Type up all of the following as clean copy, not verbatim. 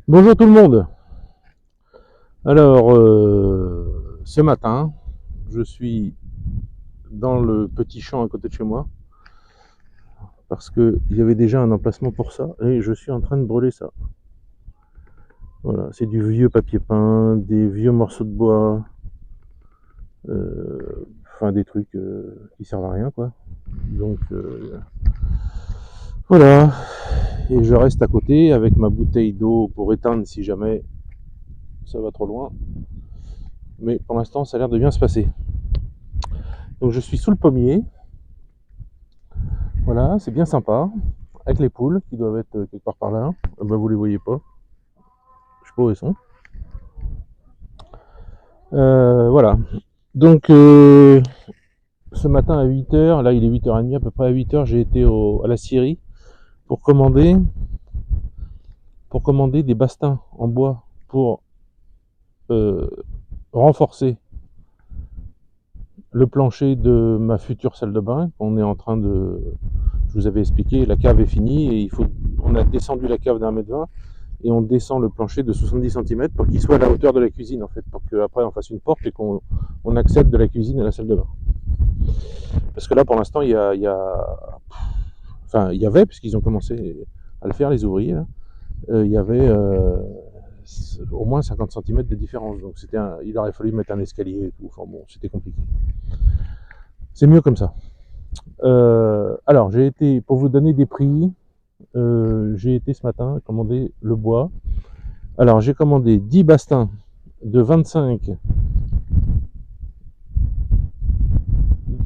Bonjour tout le monde. Alors, ce matin, je suis dans le petit champ à côté de chez moi parce qu'il y avait déjà un emplacement pour ça et je suis en train de brûler ça. Voilà, c'est du vieux papier peint, des vieux morceaux de bois, enfin des trucs qui servent à rien quoi. Donc voilà, et je reste à côté avec ma bouteille d'eau pour éteindre si jamais ça va trop loin. Mais pour l'instant, ça a l'air de bien se passer. Donc je suis sous le pommier. Voilà, c'est bien sympa. Avec les poules qui doivent être quelque part par là. Ben, vous les voyez pas. Je sais pas où elles sont. Voilà. Donc ce matin à 8h, là il est 8h30, à peu près à 8h, j'ai été à la scierie pour commander des bastings en bois pour euh, renforcer le plancher de ma future salle de bain. On est en train de. Je vous avais expliqué, la cave est finie et on a descendu la cave d'1,20 m et on descend le plancher de 70 cm pour qu'il soit à la hauteur de la cuisine en fait, pour qu'après on fasse une porte et qu'on accède de la cuisine à la salle de bain. Parce que là pour l'instant il y avait, puisqu'ils ont commencé à le faire les ouvriers, là, il y avait au moins 50 cm de différence, donc il aurait fallu mettre un escalier et tout, enfin bon c'était compliqué. C'est mieux comme ça. Alors j'ai été, pour vous donner des prix, j'ai été ce matin commander le bois. Alors j'ai commandé 10 bastings de 25.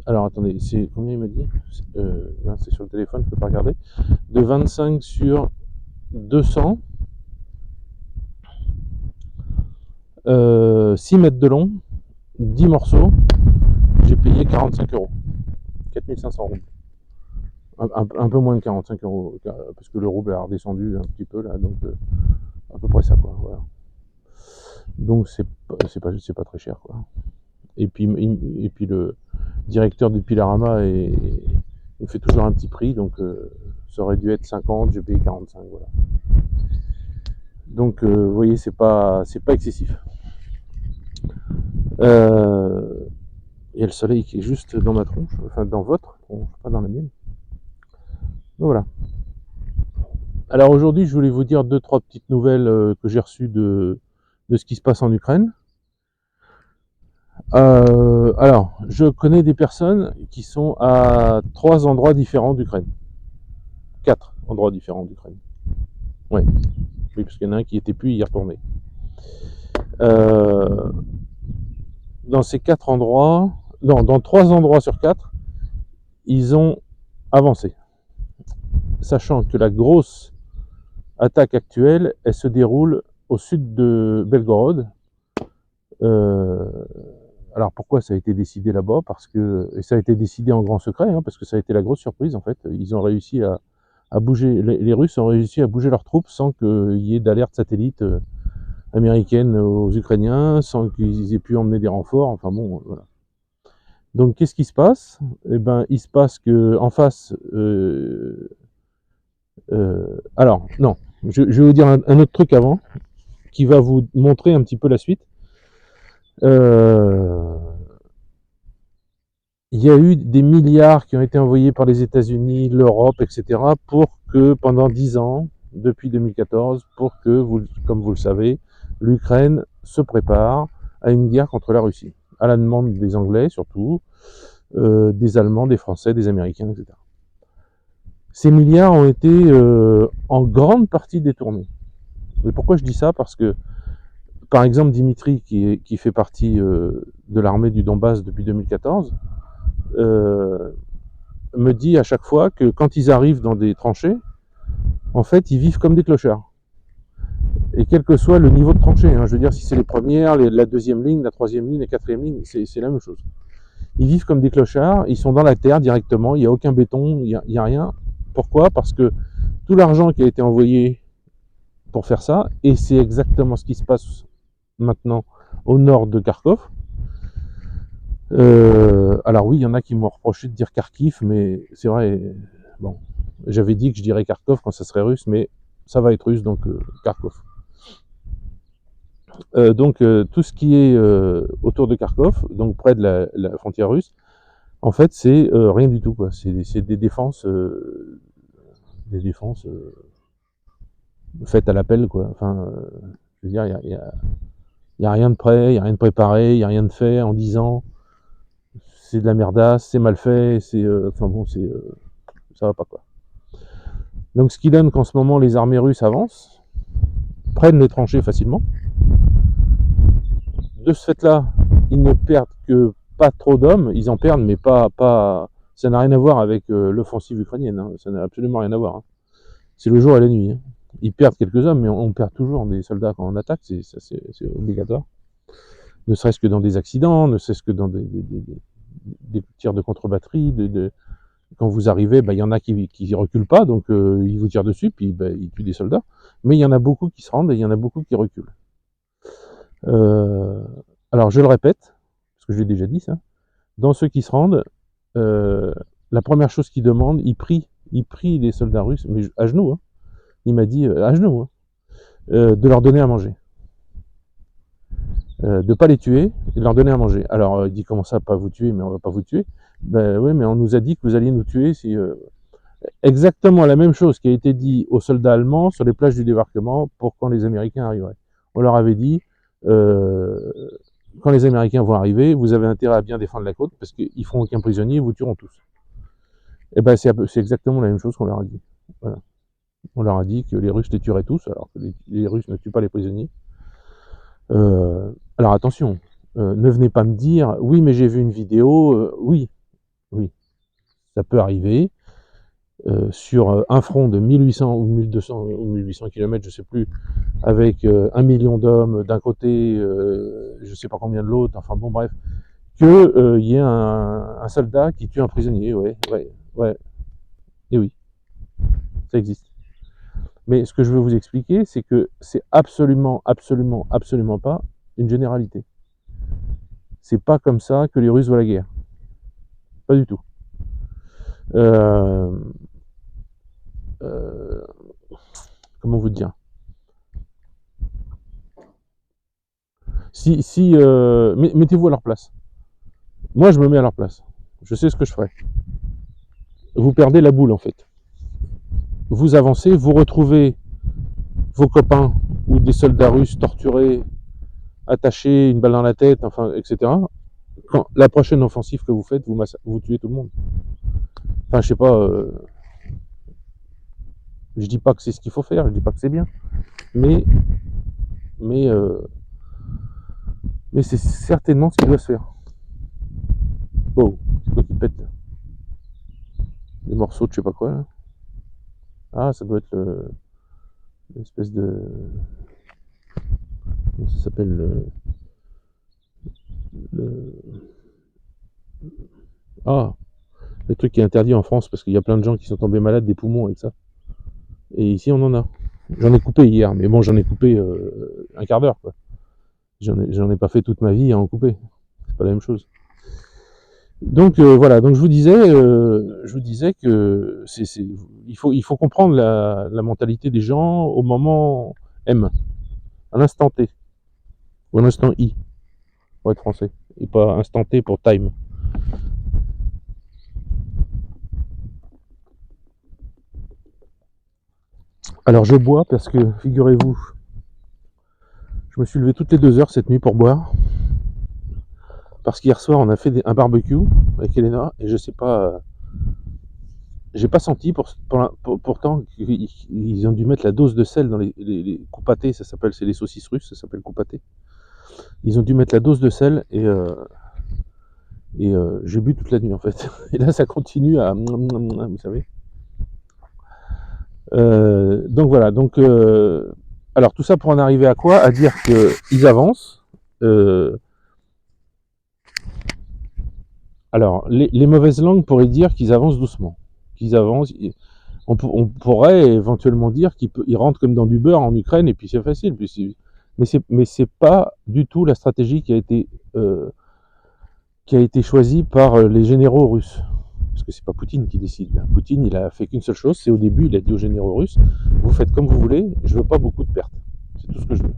Alors attendez, c'est combien il m'a dit Là c'est sur le téléphone, je peux pas regarder. De 25 sur 200, 6 mètres de long, 10 morceaux. J'ai payé 45 euros, 4500 roubles. Un peu moins de 45 euros, parce que le rouble a redescendu un petit peu là, donc à peu près ça quoi. Voilà. Donc c'est pas très cher quoi. Et puis le directeur du Pilarama il fait toujours un petit prix, donc ça aurait dû être 50, j'ai payé 45, voilà. Donc vous voyez, c'est pas excessif. Il y a le soleil qui est juste dans ma tronche, enfin dans votre tronche, pas dans la mienne. Donc voilà. Alors aujourd'hui, je voulais vous dire 2-3 petites nouvelles que j'ai reçues de ce qui se passe en Ukraine. Alors, je connais des personnes qui sont à 3 endroits différents d'Ukraine. 4 endroits différents d'Ukraine. Ouais. Oui, parce qu'il y en a un qui était plus, il y est retourné. Dans ces 4 endroits, non, dans 3 endroits sur 4, ils ont avancé. Sachant que la grosse attaque actuelle, elle se déroule au sud de Belgorod. Alors pourquoi ça a été décidé là-bas? Parce que, et ça a été décidé en grand secret, parce que ça a été la grosse surprise en fait. Ils ont réussi à bouger, les Russes ont réussi à bouger leurs troupes sans qu'il y ait d'alerte satellite américaine aux Ukrainiens, sans qu'ils aient pu emmener des renforts. Enfin bon, voilà. Donc qu'est-ce qui se passe? Eh ben, il se passe que en face, alors non, je vais vous dire un autre truc avant qui va vous montrer un petit peu la suite. Il y a eu des milliards qui ont été envoyés par les États-Unis, l'Europe, etc., pour que pendant 10 ans, depuis 2014, pour que, comme vous le savez, l'Ukraine se prépare à une guerre contre la Russie, à la demande des Anglais surtout, des Allemands, des Français, des Américains, etc. Ces milliards ont été en grande partie détournés. Et pourquoi je dis ça? Parce que, par exemple, Dimitri, qui fait partie de l'armée du Donbass depuis 2014, me dit à chaque fois que quand ils arrivent dans des tranchées, en fait, ils vivent comme des clochards. Et quel que soit le niveau de tranchée, je veux dire, si c'est les premières, la deuxième ligne, la troisième ligne, la quatrième ligne, c'est la même chose. Ils vivent comme des clochards, ils sont dans la terre directement, il n'y a aucun béton, il n'y a rien. Pourquoi? Parce que tout l'argent qui a été envoyé pour faire ça, et c'est exactement ce qui se passe maintenant au nord de Kharkov. Alors oui, il y en a qui m'ont reproché de dire Kharkiv, mais c'est vrai, bon, j'avais dit que je dirais Kharkov quand ça serait russe, mais ça va être russe, donc Kharkov. Donc tout ce qui est autour de Kharkov, donc près de la frontière russe, en fait, c'est rien du tout, quoi. C'est des défenses, faites à l'appel, quoi. Enfin, je veux dire, y a rien de prêt, il y a rien de préparé, il y a rien de fait en 10 ans. C'est de la merdasse, c'est mal fait, enfin bon, ça va pas, quoi. Donc ce qui donne qu'en ce moment, les armées russes avancent, prennent les tranchées facilement. De ce fait-là, ils ne perdent que pas trop d'hommes, ils en perdent, mais pas ça n'a rien à voir avec l'offensive ukrainienne, hein. Ça n'a absolument rien à voir, hein. C'est le jour et la nuit, hein. Ils perdent quelques hommes, mais on perd toujours des soldats quand on attaque, c'est obligatoire. Ne serait-ce que dans des accidents, ne serait-ce que dans des tirs de contre-batterie, quand vous arrivez, il y en a qui reculent pas, donc ils vous tirent dessus, puis ils tuent des soldats. Mais il y en a beaucoup qui se rendent et il y en a beaucoup qui reculent. Alors je le répète, parce que je l'ai déjà dit ça, dans ceux qui se rendent, la première chose qu'ils demandent, ils prient les soldats russes, mais à genoux, hein. Il m'a dit, à genoux, hein, de leur donner à manger. De ne pas les tuer et de leur donner à manger. Alors il dit, comment ça, pas vous tuer, mais on va pas vous tuer. Ben oui, mais on nous a dit que vous alliez nous tuer si... Exactement la même chose qui a été dit aux soldats allemands sur les plages du débarquement pour quand les Américains arriveraient. On leur avait dit, quand les Américains vont arriver, vous avez intérêt à bien défendre la côte parce qu'ils feront aucun prisonnier, ils vous tueront tous. Et ben c'est exactement la même chose qu'on leur a dit. Voilà. On leur a dit que les Russes les tueraient tous, alors que les Russes ne tuent pas les prisonniers. Alors attention, ne venez pas me dire, oui mais j'ai vu une vidéo, oui, ça peut arriver. Sur un front de 1800 ou 1200 ou 1800 km, je sais plus, avec 1 million d'hommes d'un côté, je sais pas combien de l'autre, enfin bon bref, que y ait un soldat qui tue un prisonnier, ouais, et oui, ça existe. Mais ce que je veux vous expliquer, c'est que c'est absolument pas une généralité. C'est pas comme ça que les Russes voient la guerre. Pas du tout. Comment vous dire? Mettez-vous à leur place. Moi, je me mets à leur place. Je sais ce que je ferais. Vous perdez la boule, en fait. Vous avancez, vous retrouvez vos copains ou des soldats russes torturés, attachés, une balle dans la tête, enfin, etc. Quand la prochaine offensive que vous faites, vous tuez tout le monde. Enfin, je sais pas. Je dis pas que c'est ce qu'il faut faire, je dis pas que c'est bien, mais c'est certainement ce qui doit se faire. Oh, c'est quoi qui pète? Des morceaux de je sais pas quoi là. Ah, ça doit être l'espèce de... Comment ça s'appelle Ah, le truc qui est interdit en France parce qu'il y a plein de gens qui sont tombés malades des poumons avec ça. Et ici on en a. J'en ai coupé hier, mais bon, j'en ai coupé un quart d'heure, quoi. J'en ai pas fait toute ma vie à en couper. C'est pas la même chose. Donc voilà, donc je vous disais que il faut comprendre la mentalité des gens au moment M, à l'instant T, ou à l'instant I, pour être français, et pas instant T pour time. Alors je bois parce que, figurez-vous, je me suis levé toutes les 2 heures cette nuit pour boire. Parce qu'hier soir, on a fait un barbecue avec Elena, et je sais pas, j'ai pas senti, pourtant, ils ont dû mettre la dose de sel dans les coupatés, ça s'appelle, c'est les saucisses russes, ça s'appelle coupaté. Ils ont dû mettre la dose de sel, et j'ai bu toute la nuit en fait. Et là, ça continue à, vous savez. Donc voilà, donc alors tout ça pour en arriver à quoi? À dire qu'ils avancent. Alors, les mauvaises langues pourraient dire qu'ils avancent doucement, qu'ils avancent. On pourrait éventuellement dire qu'ils rentrent comme dans du beurre en Ukraine et puis c'est facile. Mais c'est pas du tout la stratégie qui a été choisie par les généraux russes. Parce que c'est pas Poutine qui décide. Poutine, il a fait qu'une seule chose, c'est au début, il a dit aux généraux russes, vous faites comme vous voulez, je veux pas beaucoup de pertes. C'est tout ce que je veux.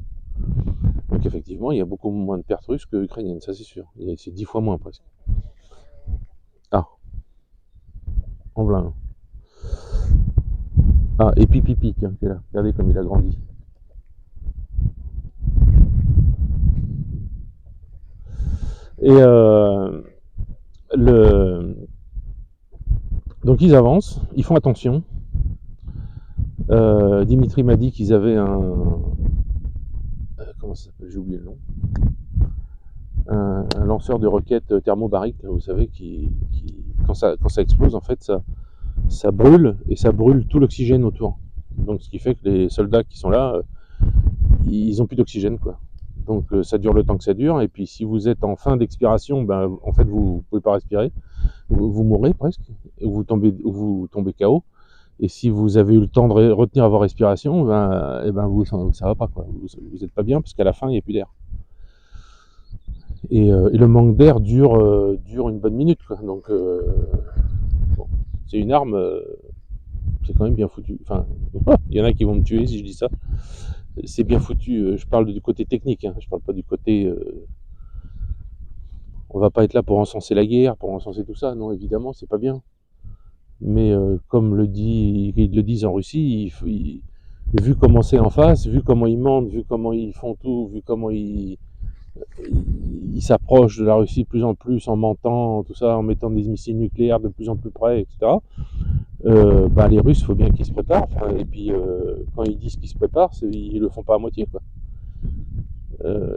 qu'effectivement, il y a beaucoup moins de pertes russes que ukrainiennes, ça c'est sûr. C'est 10 fois moins presque. Ah, en plein. Ah, et Pipipi, tiens, qui est là. Regardez comme il a grandi. Et donc ils avancent, ils font attention. Dimitri m'a dit qu'ils avaient comment ça s'appelle, j'ai oublié le nom. Un lanceur de roquettes thermobarique, vous savez, quand ça explose, en fait, ça brûle, et ça brûle tout l'oxygène autour. Donc ce qui fait que les soldats qui sont là, ils n'ont plus d'oxygène, quoi. Donc ça dure le temps que ça dure, et puis si vous êtes en fin d'expiration, ben, en fait vous ne pouvez pas respirer, vous mourrez presque, vous tombez KO. Et si vous avez eu le temps de retenir votre respiration, ben, et ben ça va pas, quoi. Vous n'êtes pas bien, parce qu'à la fin il n'y a plus d'air. Et le manque d'air dure une bonne minute, quoi. Donc bon, c'est une arme, c'est quand même bien foutu. Enfin, il y en a qui vont me tuer si je dis ça. C'est bien foutu. Je parle du côté technique, hein. Je parle pas du côté. On va pas être là pour encenser la guerre, pour encenser tout ça. Non, évidemment, c'est pas bien. Mais comme ils le disent en Russie, vu comment c'est en face, vu comment ils mentent, vu comment ils font tout, vu comment ils s'approchent de la Russie de plus en plus en mentant, tout ça, en mettant des missiles nucléaires de plus en plus près, etc. Bah, les Russes, il faut bien qu'ils se préparent. Enfin, et puis, quand ils disent qu'ils se préparent, ils le font pas à moitié, quoi.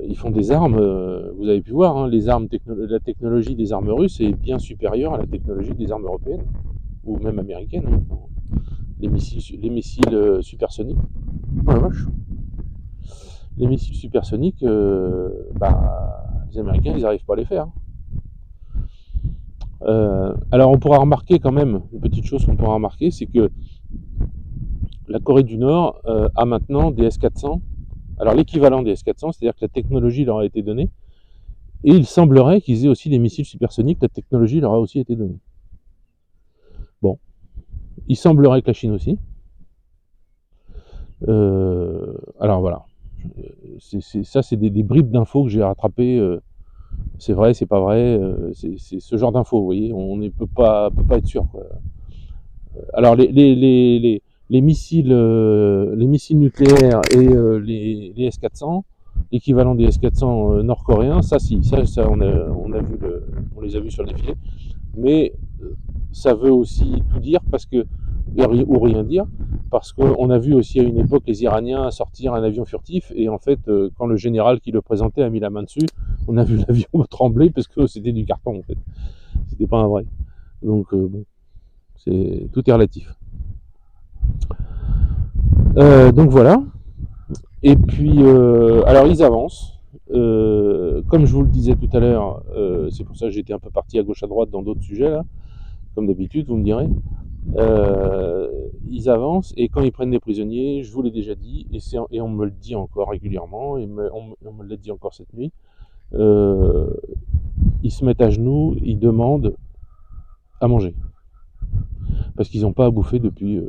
Ils font des armes, vous avez pu voir, hein, la technologie des armes russes est bien supérieure à la technologie des armes européennes, ou même américaines. Hein. Les missiles supersoniques. Oh la vache. Les missiles supersoniques, bah, les Américains, ils n'arrivent pas à les faire. Alors on pourra remarquer quand même, une petite chose qu'on pourra remarquer, c'est que la Corée du Nord a maintenant des S-400, alors l'équivalent des S-400, c'est-à-dire que la technologie leur a été donnée, et il semblerait qu'ils aient aussi des missiles supersoniques, la technologie leur a aussi été donnée. Bon, il semblerait que la Chine aussi. Alors voilà, ça c'est des bribes d'infos que j'ai rattrapées. C'est vrai, c'est pas vrai, c'est ce genre d'infos, vous voyez, on ne peut pas être sûr, quoi. Alors les missiles nucléaires et les S-400, l'équivalent des S-400 nord-coréens, ça si, ça on les a vus sur le défilé, mais ça veut aussi tout dire, parce que, ou rien dire, parce qu'on a vu aussi à une époque les Iraniens sortir un avion furtif, et en fait, quand le général qui le présentait a mis la main dessus, on a vu l'avion trembler, parce que c'était du carton, en fait. C'était pas un vrai. Donc, bon, tout est relatif. Donc voilà. Et puis, alors ils avancent. Comme je vous le disais tout à l'heure, c'est pour ça que j'étais un peu parti à gauche à droite dans d'autres sujets, là, comme d'habitude, vous me direz. Ils avancent, et quand ils prennent des prisonniers, je vous l'ai déjà dit, et on me le dit encore régulièrement, et on me l'a dit encore cette nuit, ils se mettent à genoux, ils demandent à manger. Parce qu'ils n'ont pas à bouffer depuis...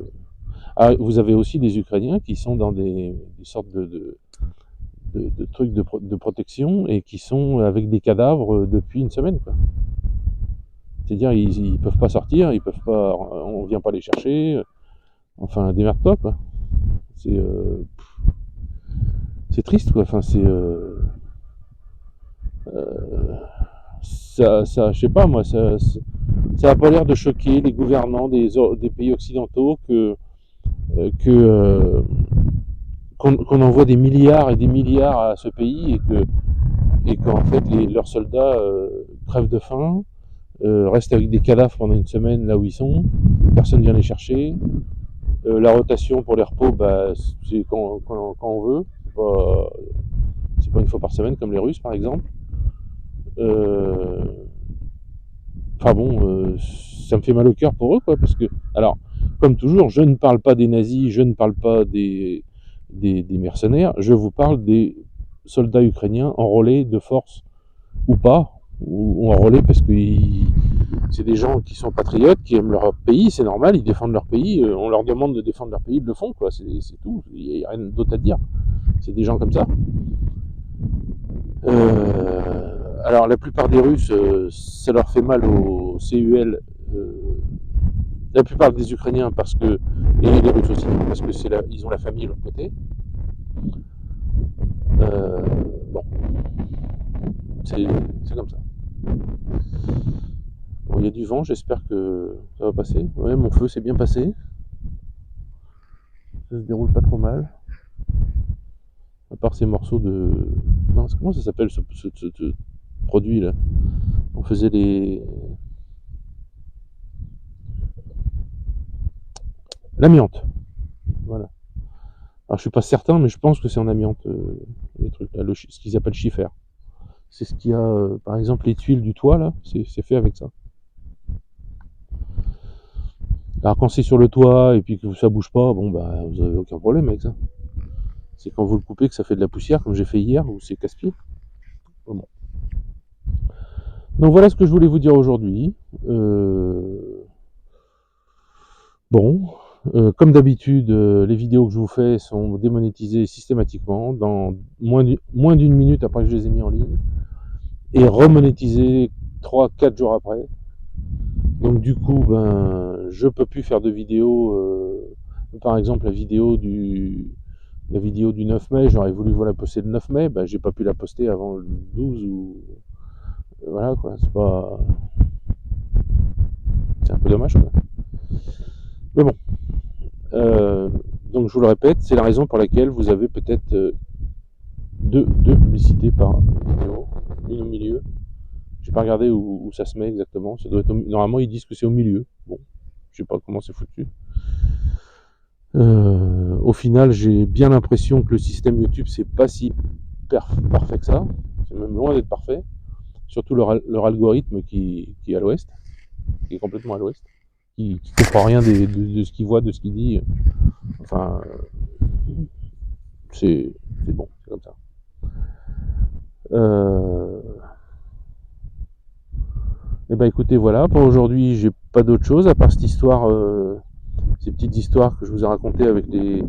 Ah, vous avez aussi des Ukrainiens qui sont dans des sortes de trucs de protection, et qui sont avec des cadavres depuis une semaine, quoi. C'est-à-dire ils peuvent pas sortir, ils peuvent pas, on vient pas les chercher. Enfin, démerde-toi, quoi. C'est triste, quoi. Enfin, ça, je sais pas moi, ça a pas l'air de choquer les gouvernants des pays occidentaux qu'on envoie des milliards et des milliards à ce pays, et qu'en fait leurs soldats crèvent de faim, restent avec des cadavres pendant une semaine là où ils sont, personne vient les chercher. La rotation pour les repos, bah, c'est quand on veut, c'est pas une fois par semaine comme les Russes par exemple. Enfin bon, ça me fait mal au cœur pour eux, quoi, parce que, alors, comme toujours, je ne parle pas des nazis, je ne parle pas des mercenaires, je vous parle des soldats ukrainiens enrôlés de force ou pas, ou enrôlés parce que c'est des gens qui sont patriotes, qui aiment leur pays, c'est normal, ils défendent leur pays, on leur demande de défendre leur pays, ils le font, quoi, c'est tout, il n'y a rien d'autre à dire, c'est des gens comme ça. Alors la plupart des Russes, ça leur fait mal au CUL. La plupart des Ukrainiens parce que, et les Russes aussi, parce que ils ont la famille de l'autre côté. Euh, bon, c'est comme ça. Bon, il y a du vent, j'espère que ça va passer. Ouais, mon feu s'est bien passé. Ça se déroule pas trop mal. À part ces morceaux de. Mince, comment ça s'appelle ce produit là? On faisait les. L'amiante. Voilà. Alors je suis pas certain, mais je pense que c'est en amiante, les trucs là, ce qu'ils appellent schiffer. C'est ce qu'il y a, par exemple, les tuiles du toit là, c'est fait avec ça. Alors quand c'est sur le toit et puis que ça bouge pas, bon bah vous avez aucun problème avec ça. C'est quand vous le coupez que ça fait de la poussière, comme j'ai fait hier, ou c'est casse-pied. Bon. Donc voilà ce que je voulais vous dire aujourd'hui. Bon, comme d'habitude, les vidéos que je vous fais sont démonétisées systématiquement dans moins d'une minute après que je les ai mis en ligne et remonétisées 3-4 jours après. Donc du coup, ben, je peux plus faire de vidéos. Par exemple, la vidéo du 9 mai, j'aurais voulu la poster le 9 mai, ben, j'ai pas pu la poster avant le 12 ou voilà quoi. C'est un peu dommage quoi. Mais bon, donc je vous le répète, c'est la raison pour laquelle vous avez peut-être deux publicités par vidéo, une au milieu. J'ai pas regardé où ça se met exactement. Ça doit être normalement ils disent que c'est au milieu. Bon, je sais pas comment c'est foutu. Au final, j'ai bien l'impression que le système YouTube c'est pas si parfait que ça. C'est même loin d'être parfait. Surtout leur algorithme qui est à l'ouest, qui est complètement à l'ouest, qui comprend rien de ce qu'il voit, de ce qu'il dit. Enfin, c'est bon, c'est comme ça. Et ben écoutez, voilà, pour aujourd'hui, j'ai pas d'autre chose à part cette histoire, ces petites histoires que je vous ai racontées avec les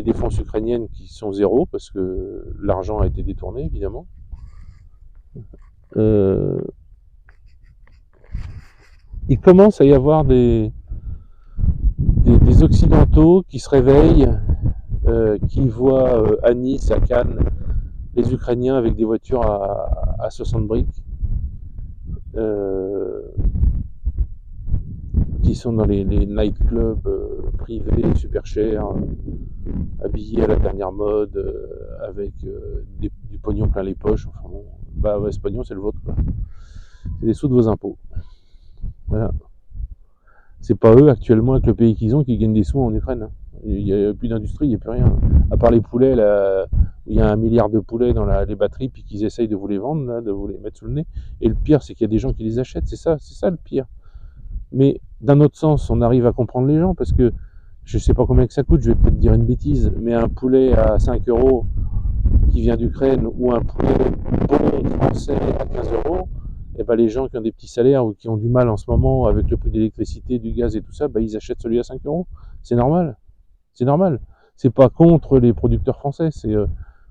défenses ukrainiennes qui sont zéro parce que l'argent a été détourné évidemment. Euh, il commence à y avoir des occidentaux qui se réveillent, qui voient à Nice, à Cannes, les Ukrainiens avec des voitures à 60 briques, euh, qui sont dans les nightclubs privés super chers, habillés à la dernière mode, avec du pognon plein les poches. Enfin bon, bah ouais, ce pognon c'est le vôtre quoi. C'est les sous de vos impôts. Voilà. C'est pas eux actuellement avec le pays qu'ils ont qui gagnent des sous en Ukraine. Il n'y a plus d'industrie, il n'y a plus rien. À part les poulets, là, il y a 1 milliard de poulets dans les batteries, puis qu'ils essayent de vous les vendre, là, de vous les mettre sous le nez. Et le pire, c'est qu'il y a des gens qui les achètent, c'est ça le pire. Mais d'un autre sens, on arrive à comprendre les gens, parce que je sais pas combien que ça coûte, je vais peut-être dire une bêtise, mais un poulet à 5 euros qui vient d'Ukraine, ou un poulet bon français à 15 euros, et ben les gens qui ont des petits salaires ou qui ont du mal en ce moment avec le prix de l'électricité, du gaz et tout ça, ben ils achètent celui à 5 euros. C'est normal. C'est normal. C'est pas contre les producteurs français,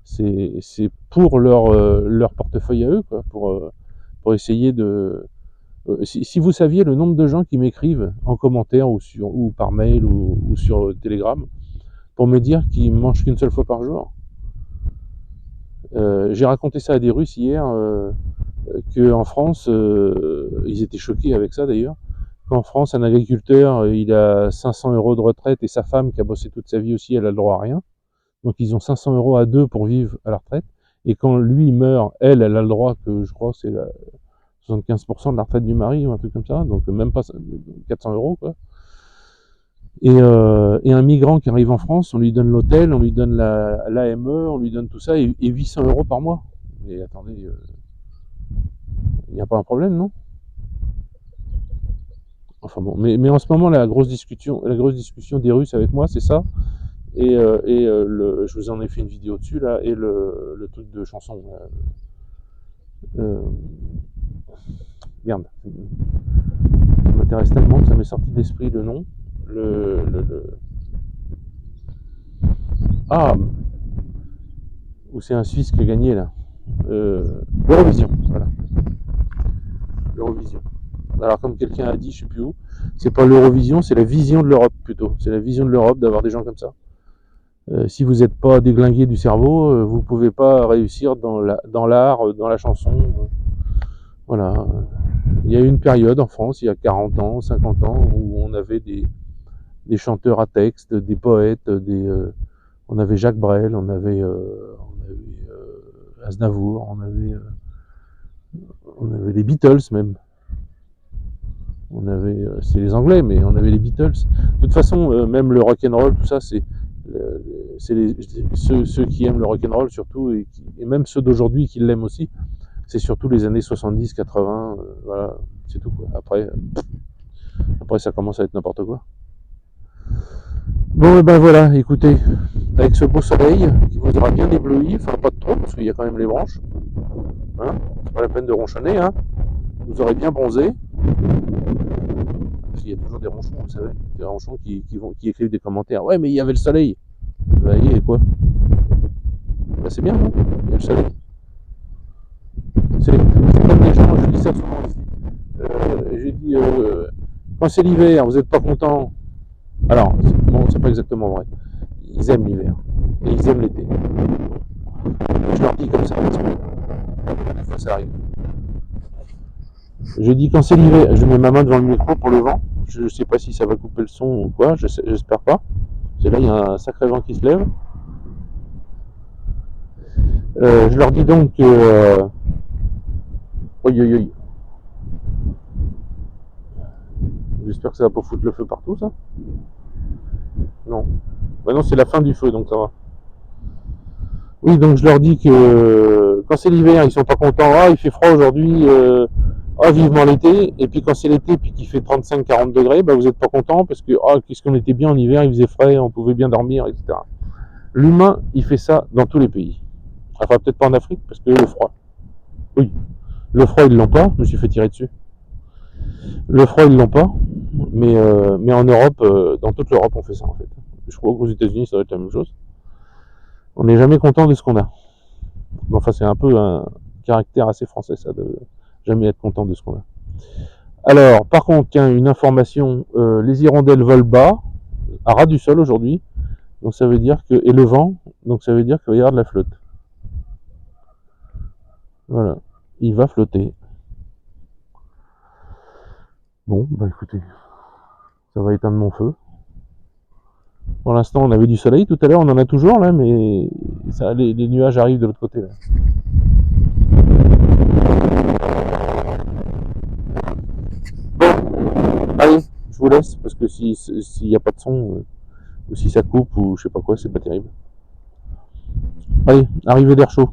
c'est pour leur portefeuille à eux, quoi, pour essayer de. Si vous saviez le nombre de gens qui m'écrivent en commentaire ou par mail ou sur Telegram pour me dire qu'ils mangent qu'une seule fois par jour. J'ai raconté ça à des Russes hier, qu'en France, ils étaient choqués avec ça d'ailleurs, qu'en France, un agriculteur, il a 500 euros de retraite et sa femme, qui a bossé toute sa vie aussi, elle a le droit à rien. Donc ils ont 500 euros à deux pour vivre à la retraite. Et quand lui meurt, elle a le droit que je crois c'est 75% de la retraite du mari ou un truc comme ça. Donc même pas 400 euros quoi. Et un migrant qui arrive en France, on lui donne l'hôtel, on lui donne l'AME, on lui donne tout ça et 800 euros par mois. Mais attendez, il n'y a pas un problème, non? Enfin bon, mais en ce moment la grosse discussion des Russes avec moi, c'est ça. Je vous en ai fait une vidéo dessus là, et le truc de chanson. Merde, ça m'intéresse tellement que ça m'est sorti de l'esprit le nom. Ah, où c'est un Suisse qui a gagné là. l'Eurovision, voilà. L'Eurovision. Alors comme quelqu'un a dit, je sais plus où, c'est pas l'Eurovision, c'est la vision de l'Europe plutôt. C'est la vision de l'Europe d'avoir des gens comme ça. Si vous n'êtes pas déglingué du cerveau, vous ne pouvez pas réussir dans l'art, dans la chanson. Voilà. Il y a eu une période en France, il y a 40 ans, 50 ans, où on avait des chanteurs à texte, des poètes, on avait Jacques Brel, on avait Aznavour, on avait les Beatles même. C'est les Anglais, mais on avait les Beatles. De toute façon, même le rock'n'roll, tout ça, c'est ceux qui aiment le rock'n'roll surtout, et même ceux d'aujourd'hui qui l'aiment aussi, c'est surtout les années 70, 80, voilà, c'est tout quoi. Après ça commence à être n'importe quoi. Bon, et ben voilà, écoutez, avec ce beau soleil qui vous aura bien ébloui, enfin pas de trop, parce qu'il y a quand même les branches, hein, c'est pas la peine de ronchonner, hein, vous aurez bien bronzé. Parce qu'il y a toujours des ronchons, vous savez, des ronchons qui écrivent des commentaires. Ouais, mais il y avait le soleil. Bah, il est quoi? Bah, c'est bien, non? Il y a le soleil. C'est comme les gens, je dis ça souvent ici. J'ai dit, quand c'est l'hiver, vous n'êtes pas content. Alors, bon, c'est pas exactement vrai. Ils aiment l'hiver. Et ils aiment l'été. Je leur dis comme ça, parce que des fois ça arrive. Je dis quand c'est l'hiver, je mets ma main devant le micro pour le vent. Je sais pas si ça va couper le son ou quoi, j'espère pas. Parce que là, il y a un sacré vent qui se lève. Je leur dis donc que. Oi, oi, oi. J'espère que ça va pas foutre le feu partout, ça. Non. Bah non, c'est la fin du feu, donc ça va. Oui, donc je leur dis que quand c'est l'hiver, ils sont pas contents. Ah, il fait froid aujourd'hui. Ah, vivement l'été. Et puis quand c'est l'été, puis qu'il fait 35-40 degrés, bah vous êtes pas contents parce que ah, qu'est-ce qu'on était bien en hiver, il faisait frais, on pouvait bien dormir, etc. L'humain, il fait ça dans tous les pays. Enfin, peut-être pas en Afrique, parce que le froid. Oui. Le froid, ils l'ont pas. Je me suis fait tirer dessus. Le froid, ils l'ont pas. Mais en Europe, dans toute l'Europe, on fait ça en fait. Je crois qu'aux États-Unis, ça va être la même chose. On n'est jamais content de ce qu'on a. Mais enfin, c'est un peu un caractère assez français, ça, de jamais être content de ce qu'on a. Alors, par contre, tiens, une information, les hirondelles volent bas, à ras du sol aujourd'hui, donc ça veut dire que, et le vent, donc ça veut dire qu'il va y avoir de la flotte. Voilà, il va flotter. Bon, bah écoutez, ça va éteindre mon feu. Pour l'instant, on avait du soleil tout à l'heure, on en a toujours là, mais ça, les nuages arrivent de l'autre côté là. Bon, allez, je vous laisse parce que s'il n'y a pas de son, ou si ça coupe ou je sais pas quoi, c'est pas terrible. Allez, arrivez d'air chaud.